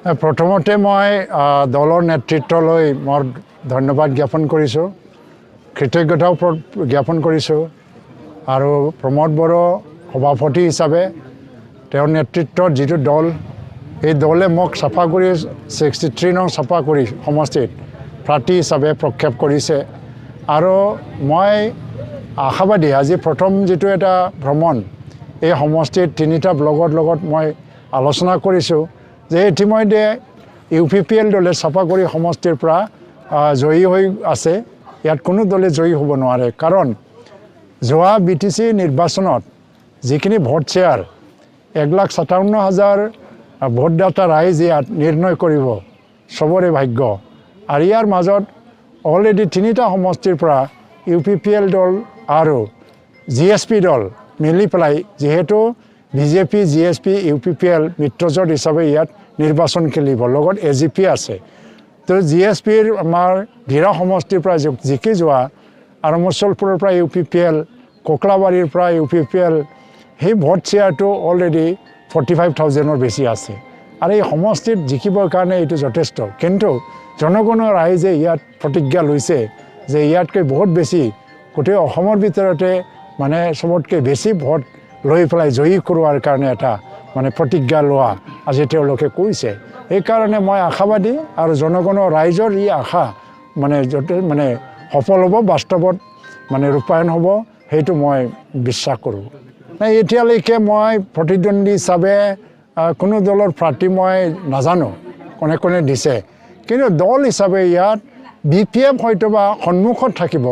প্ৰথমতে মই দলৰ নেতৃত্বলৈ মোৰ ধন্যবাদ জ্ঞাপন কৰিছোঁ, কৃতজ্ঞতাও জ্ঞাপন কৰিছোঁ আৰু প্ৰমোদ বড়ো সভাপতি হিচাপে তেওঁৰ নেতৃত্বত যিটো দল, এই দলে মোক চাপাগুৰি 63 নং চাপাগুৰি সমষ্টিত প্ৰাৰ্থী হিচাপে প্ৰক্ষেপ কৰিছে আৰু মই আশাবাদী আজি প্ৰথম যিটো এটা ভ্ৰমণ এই সমষ্টিত 3টা ব্লকৰ লগত মই আলোচনা কৰিছোঁ যে ইতিমধ্যে UPPL দলে চাপাগুৰি সমষ্টিৰ পৰা জয়ী হৈ আছে। ইয়াত কোনো দলে জয়ী হ'ব নোৱাৰে, কাৰণ যোৱা BTC নিৰ্বাচনত যিখিনি ভোট শ্বেয়াৰ 1,57,000 ভোটদাতা ৰাইজে ইয়াত নিৰ্ণয় কৰিব চবৰে ভাগ্য। আৰু ইয়াৰ মাজত অলৰেডি 3টা সমষ্টিৰ পৰা UPPL দল আৰু GSP দল মিলি পেলাই যিহেতু BJP, GSP, UPPL মিত্ৰজোঁট হিচাপে ইয়াত নিৰ্বাচন খেলিব, লগত AGP আছে। তো GSPৰ আমাৰ ধীৰা সমষ্টিৰ পৰা জিকি যোৱা আৰু মুছলপুৰৰ পৰা UPPL, কোকলাবাৰীৰ পৰা UPPL, সেই ভোট শ্বেয়াৰটো অলৰেডি 45,000ৰ বেছি আছে আৰু এই সমষ্টিত জিকিবৰ কাৰণে এইটো যথেষ্ট। কিন্তু জনগণৰ ৰাইজে ইয়াত প্ৰতিজ্ঞা লৈছে যে ইয়াতকৈ বহুত বেছি গোটেই অসমৰ ভিতৰতে মানে চবতকৈ বেছি ভোট লৈ পেলাই জয়ী কৰোৱাৰ কাৰণে এটা মানে প্ৰতিজ্ঞা লোৱা আজি তেওঁলোকে কৈছে। সেইকাৰণে মই আশাবাদী আৰু জনগণৰ ৰাইজৰ এই আশা মানে মানে সফল হ'ব, বাস্তৱত মানে ৰূপায়ণ হ'ব, সেইটো মই বিশ্বাস কৰোঁ। এতিয়ালৈকে মই প্ৰতিদ্বন্দ্বী হিচাপে কোনো দলৰ প্ৰাৰ্থী মই নাজানো কোনে কোনে দিছে, কিন্তু দল হিচাপে ইয়াত BPF হয়তোবা সন্মুখত থাকিব,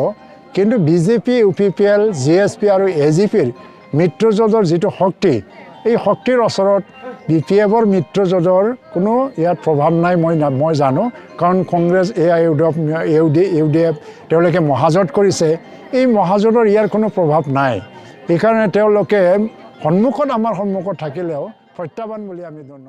কিন্তু BJP, UPPL, GSP আৰু AGPৰ মিত্ৰজোঁটৰ যিটো শক্তি, এই শক্তিৰ ওচৰত BPFৰ মিত্ৰজোঁটৰ কোনো ইয়াত প্ৰভাৱ নাই মই জানো, কাৰণ কংগ্ৰেছ, UDF তেওঁলোকে মহাজোঁট কৰিছে, এই মহাজোঁটৰ ইয়াৰ কোনো প্ৰভাৱ নাই। সেইকাৰণে তেওঁলোকে আমাৰ সন্মুখত থাকিলেও প্ৰত্যাহ্বান বুলি আমি ধন্য